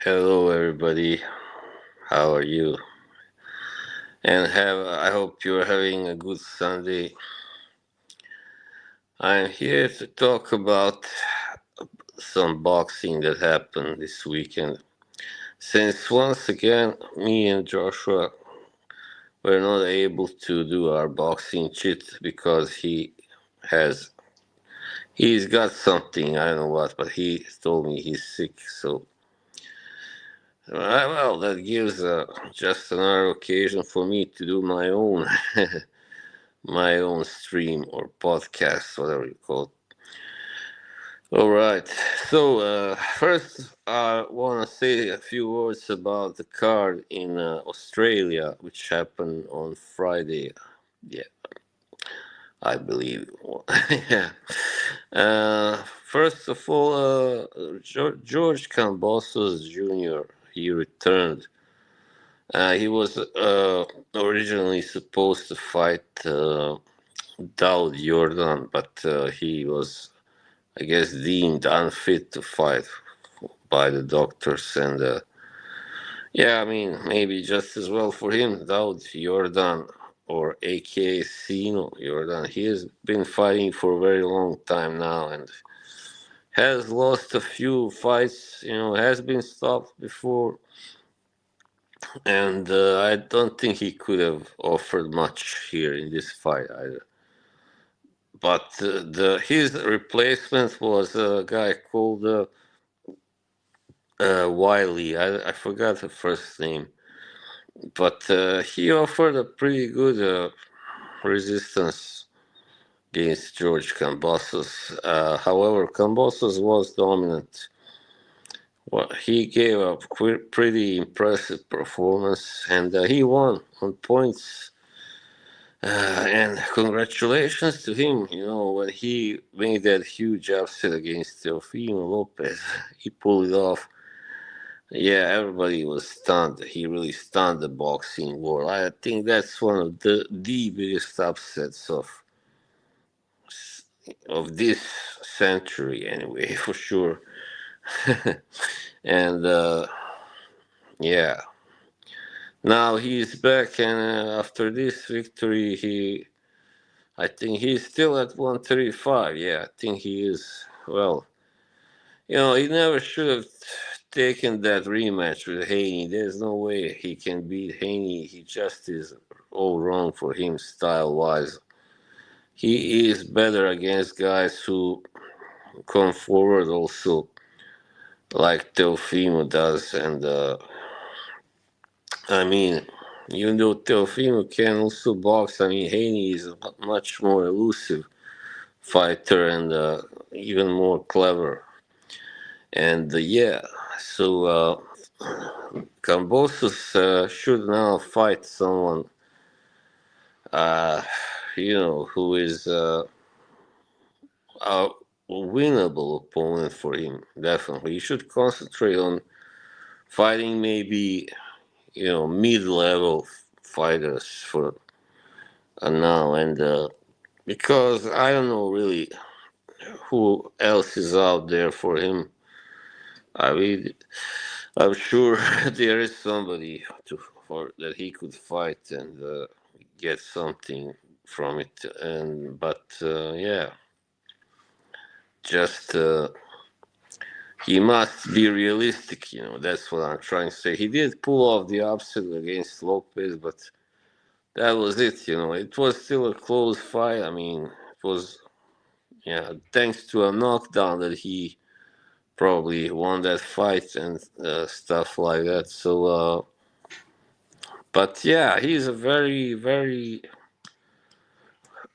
Hello, everybody. How are you? And I hope you're having a good Sunday. I'm here to talk about some boxing that happened this weekend. Since once again, me and Joshua were not able to do our boxing chit because has he's got something. I don't know what, but he told me he's sick. So well, that gives just another occasion for me to do my own my own stream or podcast, whatever you call it. All right. So first, I want to say a few words about the card in Australia, which happened on Friday. Yeah, I believe. Yeah. First of all, George Cambosos Jr. He returned. He was originally supposed to fight Daud Jordan, but he was, I guess, deemed unfit to fight by the doctors. And yeah, I mean, maybe just as well for him, Daud Jordan, or AKA Sino Jordan. He has been fighting for a very long time now and has lost a few fights, has been stopped before. And I don't think he could have offered much here in this fight either. But the his replacement was a guy called Wiley. I forgot the first name, but he offered a pretty good resistance against George Cambosos. However, Cambosos was dominant. Well, he gave a pretty impressive performance, and he won on points. And congratulations to him, when he made that huge upset against Teofimo Lopez. He pulled it off. Yeah, everybody was stunned. He really stunned the boxing world. I think that's one of the biggest upsets of this century, anyway, for sure. And yeah, now he's back, and after this victory, I think he's still at 135. Yeah, I think he is. Well, he never should have taken that rematch with Haney. There's no way he can beat Haney. He just is all wrong for him style wise. He is better against guys who come forward also, like Teofimo does. And I mean, even though Teofimo can also box, I mean, Haney is a much more elusive fighter and even more clever. And yeah, so Cambosos should now fight someone, uh, who is a winnable opponent for him. Definitely, he should concentrate on fighting maybe mid-level fighters for now, and because I don't know really who else is out there for him. I mean, I'm sure there is somebody for that he could fight and get something from it. And but yeah, just he must be realistic. That's what I'm trying to say. He did pull off the upset against Lopez, but that was it. It was still a close fight. I mean, it was, yeah, thanks to a knockdown that he probably won that fight and stuff like that. So. But yeah, he's a very, very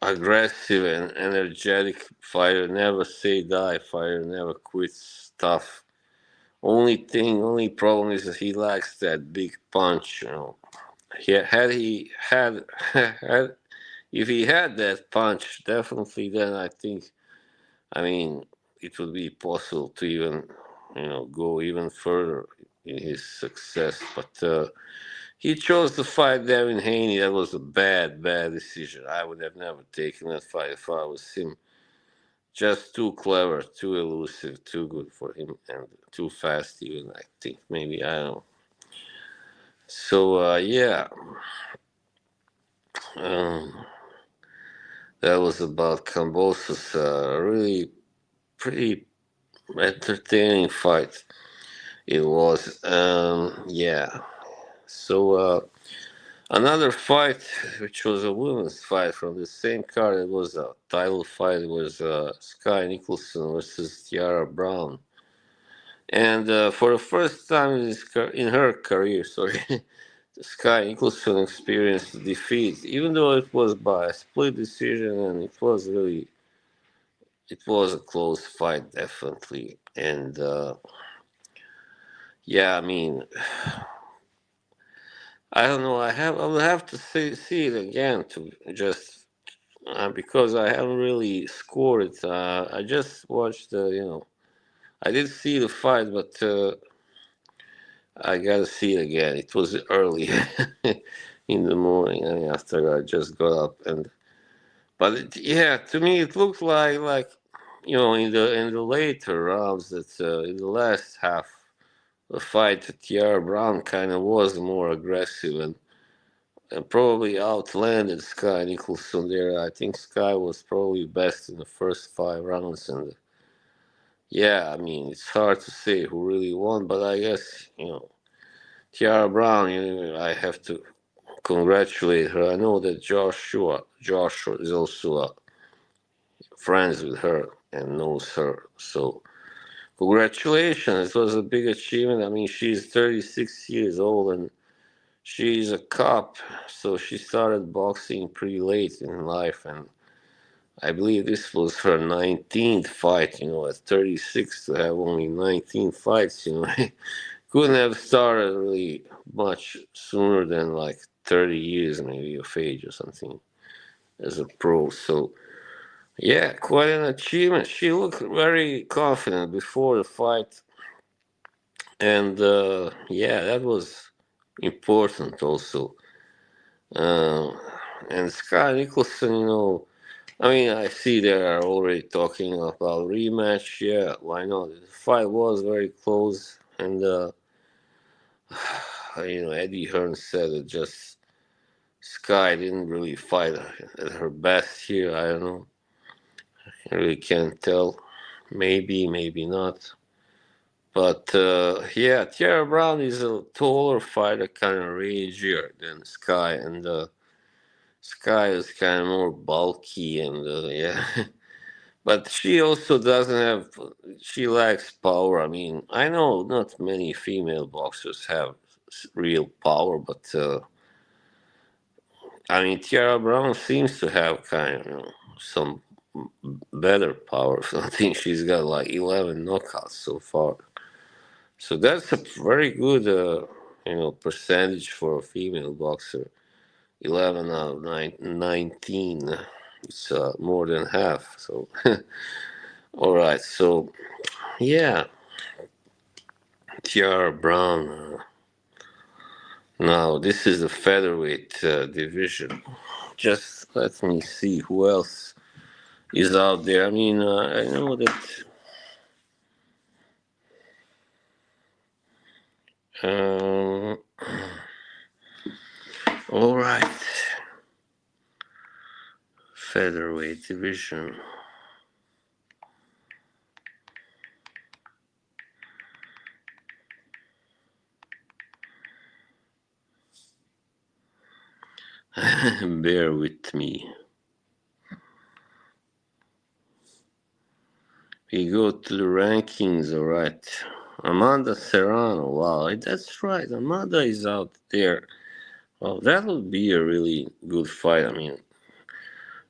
aggressive and energetic fighter. Never say die fighter. Never quits. Tough. Only problem is that he lacks that big punch. He had, had if he had that punch, definitely then I think. I mean, it would be possible to even go even further in his success. But he chose to fight Devin Haney. That was a bad, bad decision. I would have never taken that fight if I was him. Just too clever, too elusive, too good for him. And too fast even, I think. Maybe, I don't know. So, yeah, um, that was about Kambosos. Really pretty entertaining fight it was. Yeah. So, another fight, which was a women's fight from the same card, it was a title fight. It was Sky Nicholson versus Tiara Brown. And for the first time in her career, sorry, Sky Nicholson experienced defeat, even though it was by a split decision, and it was a close fight, definitely. And yeah, I mean, I don't know. I will have to see it again to just because I haven't really scored it. I just watched I did see the fight, but I gotta see it again. It was early in the morning, and after I just got up but yeah, to me it looked like in the later rounds that in the last half the fight, Tiara Brown kind of was more aggressive and probably outlanded Sky Nicholson there. I think Sky was probably best in the first 5 rounds, and yeah, I mean it's hard to say who really won, but I guess Tiara Brown. I have to congratulate her. I know that Joshua is also friends with her and knows her, so congratulations. It was a big achievement. I mean, she's 36 years old and she's a cop, so she started boxing pretty late in life, and I believe this was her 19th fight. At 36 to have only 19 fights, couldn't have started really much sooner than like 30 years maybe of age or something as a pro. So yeah, quite an achievement. She looked very confident before the fight, and yeah, that was important also. Uh, and Sky Nicholson, I mean, I see they are already talking about rematch. Yeah, why not? The fight was very close, and Eddie Hearn said it just Sky didn't really fight at her best here. I don't know. I really can't tell. Maybe, maybe not. But yeah, Tierra Brown is a taller fighter, kind of rangier than Sky, and Sky is kind of more bulky, and yeah. But she also doesn't have. She lacks power. I mean, I know not many female boxers have real power, but I mean, Tiara Brown seems to have kind of some better power. I think she's got like 11 knockouts so far. So that's a very good, percentage for a female boxer. 11 out of 19. It's more than half. So, all right. So, yeah, Tiara Brown. Now, this is the featherweight division. Just let me see who else is out there. I mean, I know that. Um, all right. Featherweight division. Bear with me. We go to the rankings, all right. Amanda Serrano, wow, that's right. Amanda is out there. Well, that would be a really good fight. I mean,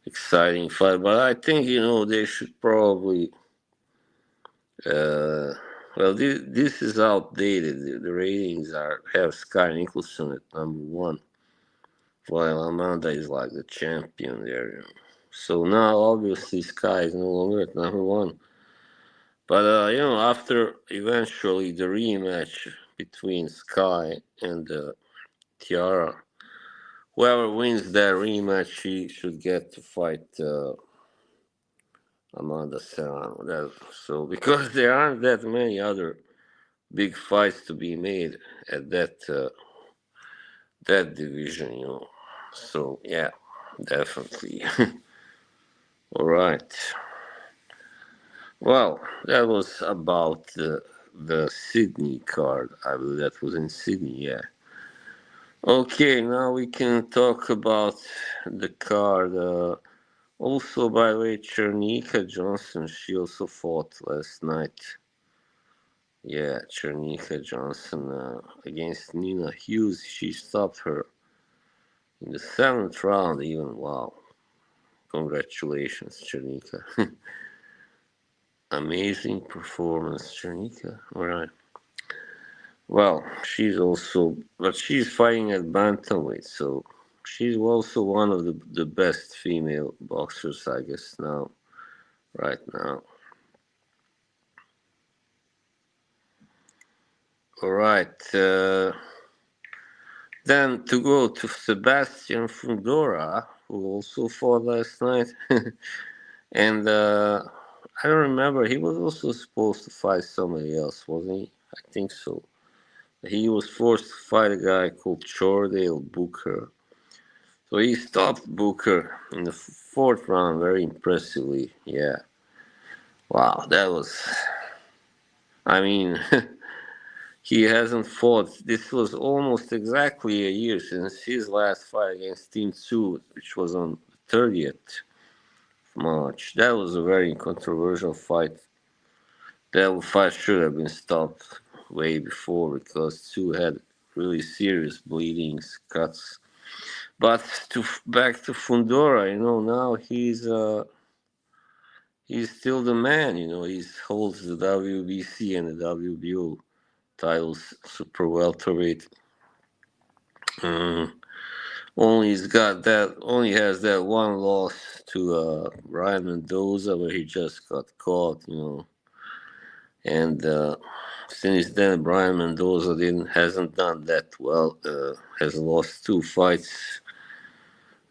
exciting fight. But I think they should probably. Uh, well, this is outdated. The ratings have Sky Nicholson at number 1, while Amanda is like the champion there. So now, obviously, Sky is no longer at number 1. But after eventually the rematch between Sky and Tiara, whoever wins that rematch, she should get to fight Amanda Serrano. So because there aren't that many other big fights to be made at that division, you know. So yeah, definitely. All right. Well, that was about the Sydney card. I believe that was in Sydney. Yeah. Okay, now we can talk about the card. Also, by the way, Chernika Johnson, she also fought last night. Yeah, Chernika Johnson against Nina Hughes. She stopped her in the seventh round, even. Wow. Congratulations, Chernika. Amazing performance, Chernika. All right. Well, but she's fighting at bantamweight, so she's also one of the best female boxers, I guess, right now. All right. Then to go to Sebastian Fundora, who also fought last night. And I don't remember, he was also supposed to fight somebody else, wasn't he? I think so. He was forced to fight a guy called Chordale Booker. So he stopped Booker in the fourth round very impressively. Yeah. Wow, that was. I mean, he hasn't fought. This was almost exactly a year since his last fight against Tim Tszyu, which was on the 30th March. That was a very controversial fight. That fight should have been stopped way before because Tszyu had really serious bleedings, cuts. But back to Fundora, now he's still the man. He holds the WBC and the WBO titles, super welterweight. Um, only has that one loss to Brian Mendoza where he just got caught. And since then, Brian Mendoza hasn't done that well. Has lost two fights.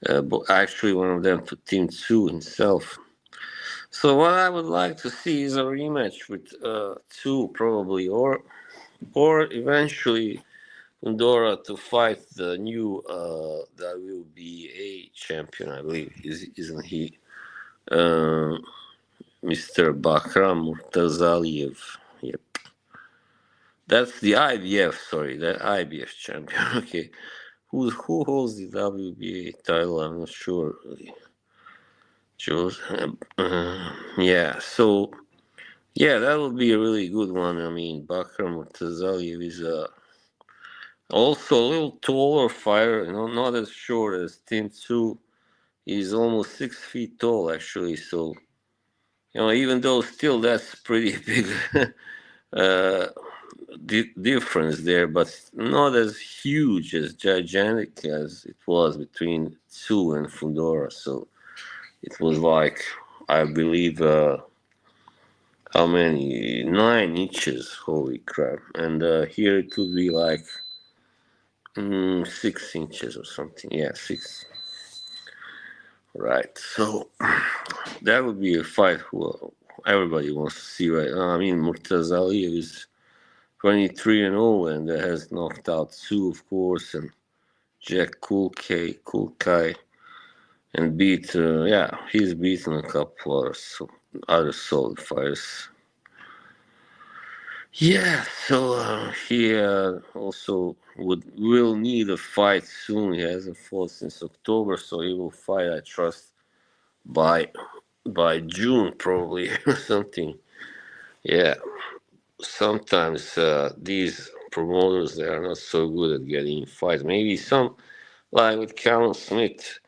But actually, one of them to Tim Tszyu himself. So what I would like to see is a rematch with Tszyu probably, or eventually Fundora to fight the new WBA champion. I believe isn't he? Uh, Mr. Bakram Murtazaliev. Yep. That's the IBF, sorry, the IBF champion. Okay. Who holds the WBA title? I'm not sure. Joe. Yeah, so yeah, that would be a really good one. I mean, Bakram Murtazaliev is also a little taller fighter, not as short as Tim Tszyu. He's almost 6 feet tall, actually. So, even though still that's pretty big uh, difference there, but not as huge, as gigantic as it was between Tszyu and Fundora. So it was like, I believe, how many? 9 inches. Holy crap! And here it would be like 6 inches or something. Yeah, six. Right. So that would be a fight who everybody wants to see right now. I mean, Murtaza Aliyev is 23-0 and has knocked out Sue, of course, and Jack Kulkai, and he's beaten a couple other solid fighters. Yeah, so he also will need a fight soon. He hasn't fought since October, so he will fight, I trust, by June probably or something. Yeah, sometimes these promoters they are not so good at getting fights. Maybe some like with Callum Smith,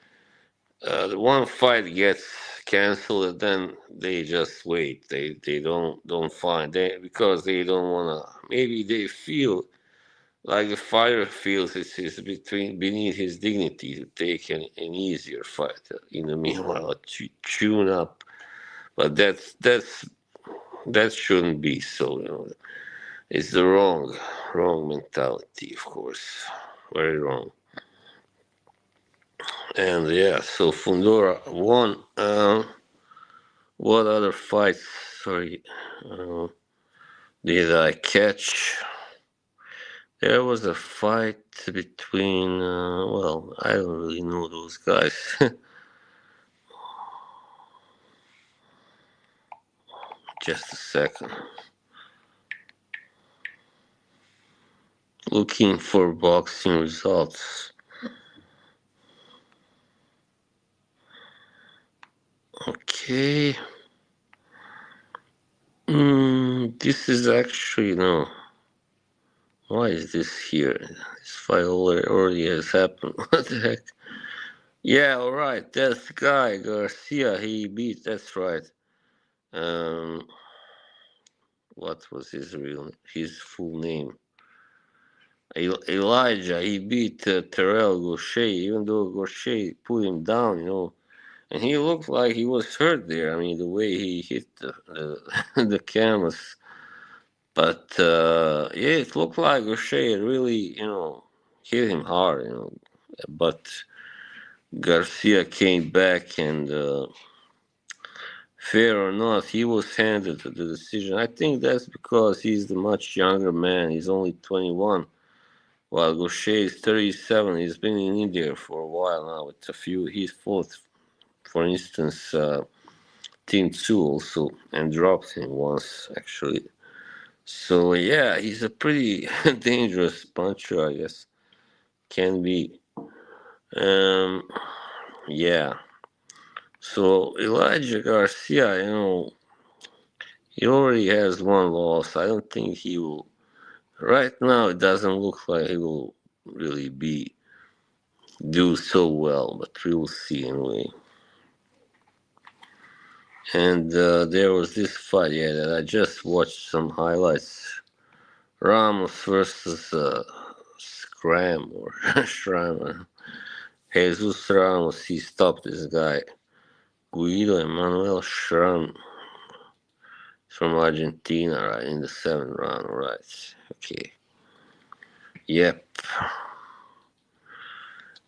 the one fight gets canceled and then they just wait. They don't find they because they don't wanna. Maybe they feel like the fighter feels it's beneath his dignity to take an easier fight. In the meanwhile, tune up. But that shouldn't be so. It's the wrong mentality, of course, very wrong. And yeah, so Fundora won. What other fights? Sorry, uh, Did I catch? There was a fight between, well, I don't really know those guys. Just a second. Looking for boxing results. Okay. This is actually, no. Why is this here? This fight already has happened. What the heck? Yeah, alright. That guy, Garcia, he beat, that's right. Um, what was his full name? Elijah, he beat Terrell Gaucher, even though Gaucher put him down, and he looked like he was hurt there. I mean, the way he hit the canvas. But yeah, it looked like Gaucher really, hit him hard, But Garcia came back, and fair or not, he was handed the decision. I think that's because he's the much younger man. He's only 21. While Gaucher is 37, he's been in India for a while now. It's a few. He's fought, for instance, Team 2 also, and dropped him once, actually. So, yeah, he's a pretty dangerous puncher, I guess. Can be. Um, yeah. So, Elijah Garcia, he already has one loss. I don't think he will. Right now, it doesn't look like he will really do so well, but we will see anyway. And there was this fight, yeah, that I just watched some highlights. Ramos versus Scram or Schramm. Jesus Ramos, he stopped this guy. Guido Emmanuel Schramm from Argentina, right, in the 7th round, right. Okay. Yep.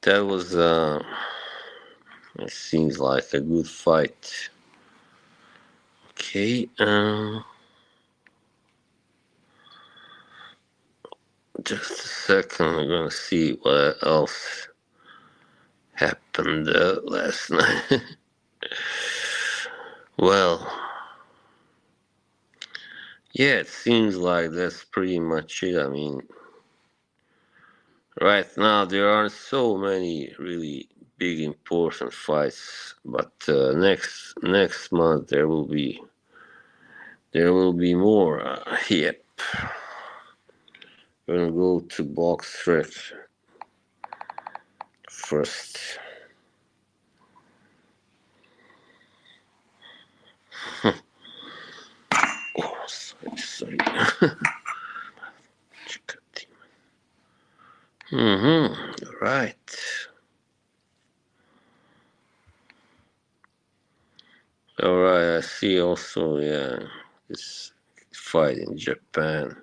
That was, it seems like a good fight. Okay, just a second, we're gonna see what else happened last night. Well, yeah, it seems like that's pretty much it. I mean, right now there aren't so many really big important fights, but next month there will be more. Yep, we're gonna go to box track first. Oh, sorry. Right. All right. I see. Also, yeah, this fight in Japan.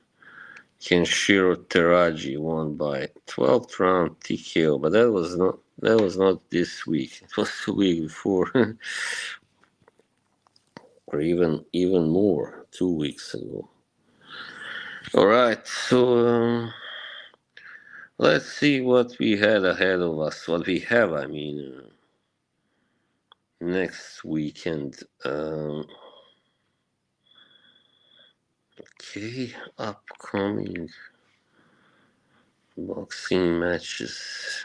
Kenshiro Teraji won by 12th round TKO, but that was not this week. It was the week before, or even more, 2 weeks ago. All right, so let's see what we had ahead of us. What we have, I mean, next weekend. Okay, upcoming boxing matches.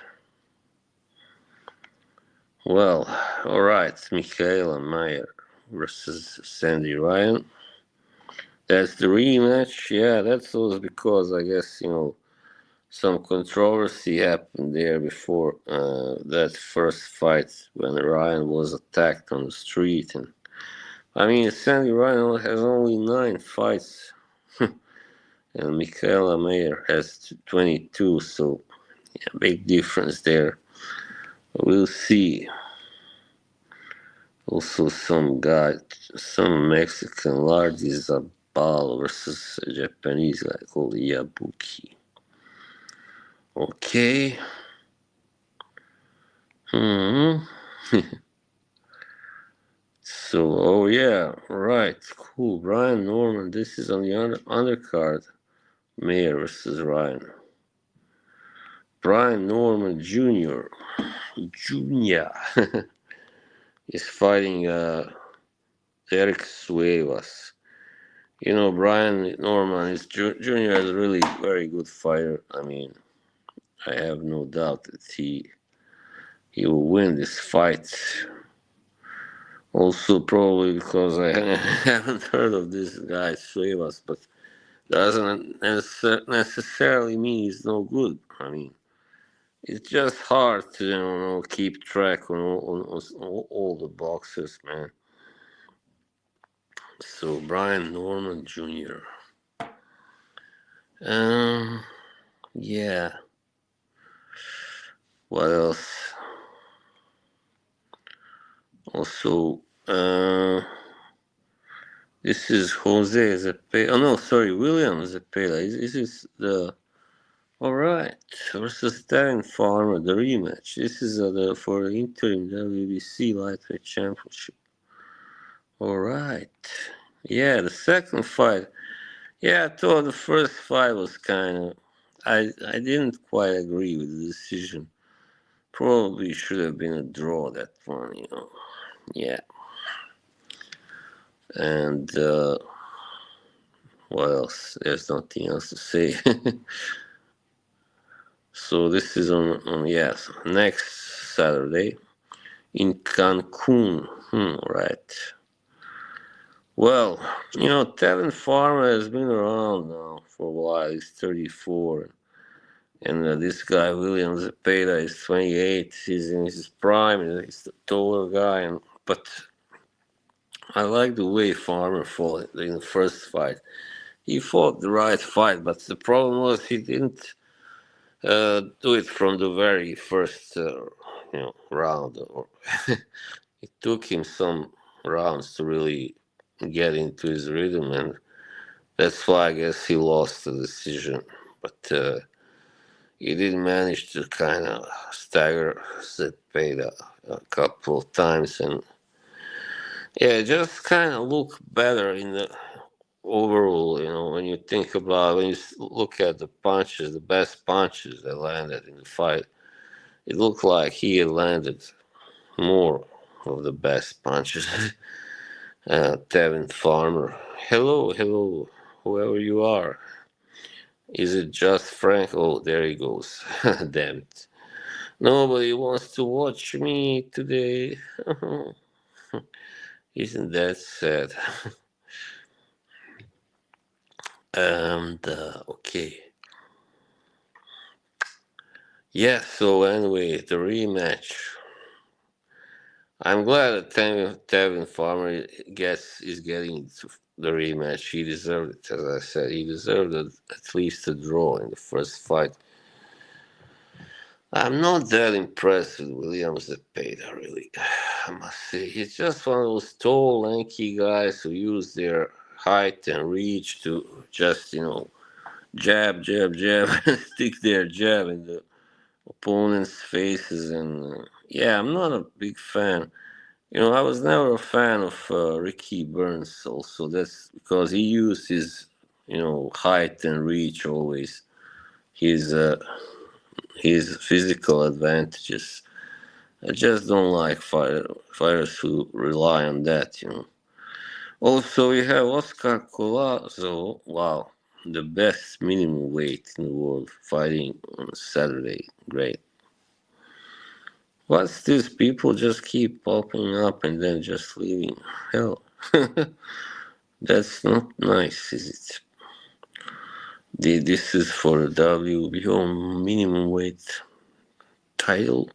Well, all right, Michaela Mayer versus Sandy Ryan. That's the rematch. Yeah, that was because I guess some controversy happened there before that first fight when Ryan was attacked on the street, and I mean Sandy Ryan has only 9 fights, and Michaela Mayer has 22, so yeah, big difference there. We'll see. Also, some Mexican Lardy Zabal versus a Japanese guy called Yabuki. Okay. Hmm. So, oh yeah, right, cool. Brian Norman. This is on the undercard. Mayer versus Ryan. Brian Norman Jr. Jr. is fighting Eric Suevas. You know, Brian Norman is Jr. is a really very good fighter. I mean, I have no doubt that he will win this fight. Also, probably because I haven't heard of this guy Suevas, but doesn't necessarily mean he's no good. I mean, it's just hard to keep track on all the boxers, man. So Brian Norman Jr. Um, yeah. What else? Also, this is Jose Zepeda. Oh no, sorry, William Zepeda. Is this the all right versus Darren Farmer, the rematch? This is for the interim WBC lightweight championship. All right. Yeah, the second fight. Yeah, I thought the first fight was kind of. I didn't quite agree with the decision. Probably should have been a draw that one. Yeah. And what else? There's nothing else to say. So this is on yes next Saturday in Cancun. Right. Well, Tevin Farmer has been around now for a while. He's 34. And this guy, William Zepeda, is 28. He's in his prime. He's a taller guy. But I like the way Farmer fought in the first fight. He fought the right fight, but the problem was he didn't do it from the very first round. Or it took him some rounds to really get into his rhythm, and that's why I guess he lost the decision. But he did manage to kind of stagger Zepeda a couple of times, and yeah, just kind of look better in the overall. When you think about when you look at the punches, the best punches that landed in the fight, it looked like he had landed more of the best punches. Tevin Farmer, hello, whoever you are. Is it just Frank? Oh, there he goes. Damn it. Nobody wants to watch me today. Isn't that sad? And, okay. Yeah, so anyway, the rematch. I'm glad that Tevin Farmer is getting to the rematch. He deserved it, as I said. He deserved at least a draw in the first fight. I'm not that impressed with William Zepeda, really. I must say, he's just one of those tall, lanky guys who use their height and reach to just, jab, jab, jab, and stick their jab in the opponent's faces. And yeah, I'm not a big fan. I was never a fan of Ricky Burns. Also, that's because he used his, height and reach always. His his physical advantages. I just don't like fighters who rely on that. Also, we have Oscar Collazo. Wow, the best minimum weight in the world, fighting on Saturday. Great. What's this? People just keep popping up and then just leaving. Hell, that's not nice, is it? This is for the WBO minimum weight title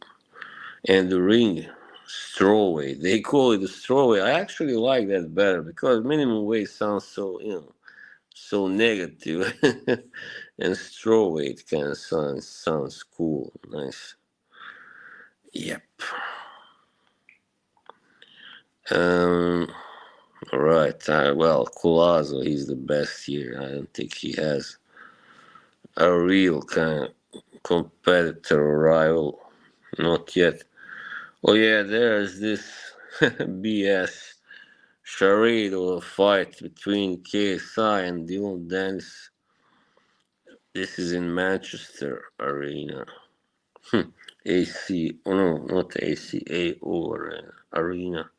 and the ring strawweight. They call it a strawweight. I actually like that better because minimum weight sounds so negative, and strawweight kind of sounds cool, nice. Yep. Um. All right. Well, Collazo, he's the best here. I don't think he has a real kind of competitor or rival. Not yet. Oh yeah, there's this BS. charade of a fight between KSI and Dylan Dennis. This is in Manchester Arena. AC, oh no, not ACAO Arena.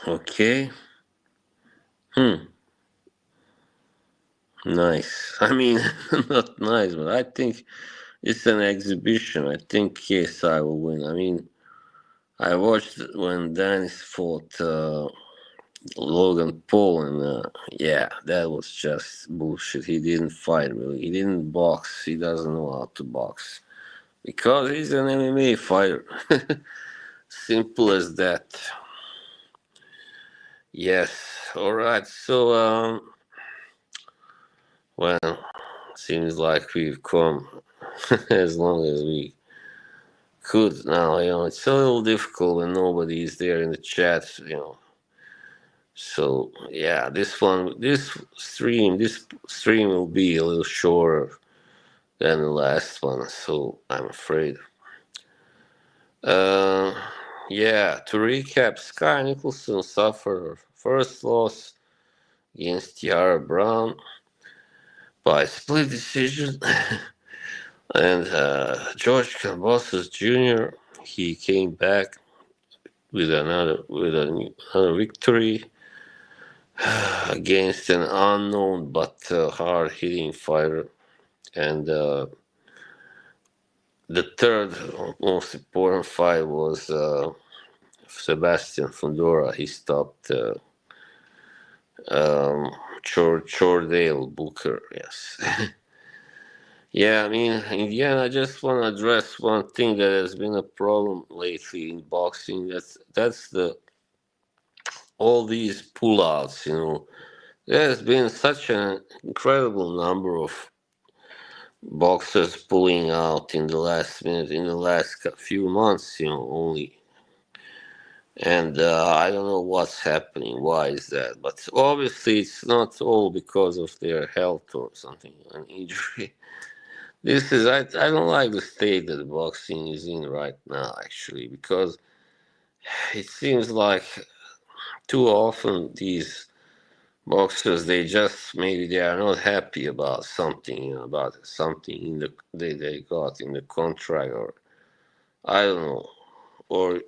Okay. Nice. I mean, not nice, but I think it's an exhibition. I think KSI will win. I mean, I watched when Dennis fought Logan Paul, and yeah, that was just bullshit. He didn't fight really. He didn't box. He doesn't know how to box because he's an MMA fighter. Simple as that. Yes. All right. So, well, seems like we've come as long as we could now. It's a little difficult when nobody is there in the chat. So yeah, this stream will be a little shorter than the last one. So I'm afraid. Uh, yeah. To recap, Sky Nicholson suffered her first loss against Tiara Brown by split decision, and George Kambosos Jr. He came back with another victory against an unknown but hard-hitting fighter. And the third most important fight was Sebastian Fundora. He stopped Chordale Booker. Yes. Yeah, I mean, in the end, I just want to address one thing that has been a problem lately in boxing. That's the all these pullouts. There has been such an incredible number of boxers pulling out in the last minute, in the last few months, only. And I don't know what's happening. Why is that? But obviously, it's not all because of their health or something, an injury. I don't like the state that boxing is in right now, actually, because it seems like too often these boxers, maybe they are not happy about something, about something they got in the contract, or I don't know, or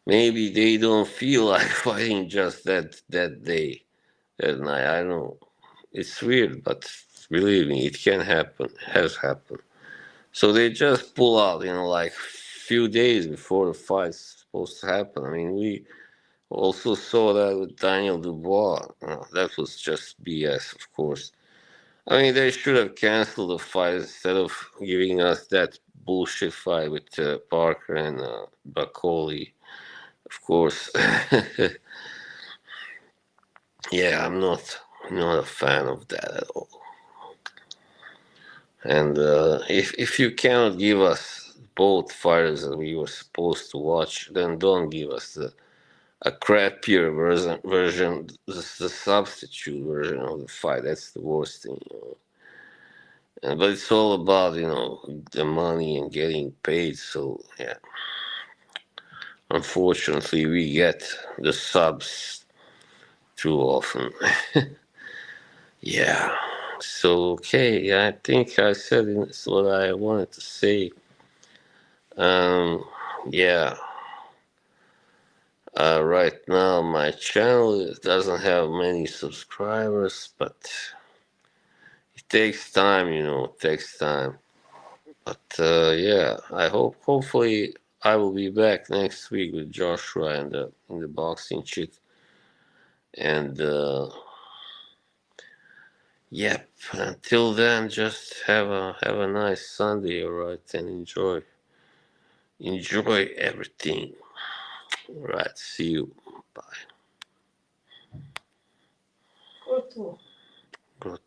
maybe they don't feel like fighting just that day, that night. I don't know. It's weird, but believe me, it can happen. Has happened. So they just pull out, like few days before the fight's supposed to happen. I mean, we also saw that with Daniel Dubois. That was just BS, of course. I mean, they should have canceled the fight instead of giving us that bullshit fight with Parker and Bacoli, of course. Yeah, I'm not a fan of that at all. And if you cannot give us both fighters that we were supposed to watch, then don't give us a crappier version, the substitute version of the fight. That's the worst thing. But it's all about the money and getting paid. So yeah, unfortunately, we get the subs too often. Yeah. So okay, I think I said what I wanted to say. Um, yeah. Right now, my channel doesn't have many subscribers, but it takes time. It takes time. But yeah, hopefully, I will be back next week with Joshua and in the boxing shit. And yep. Until then, just have a nice Sunday, alright, and enjoy everything. Alright, see you. Bye. Good.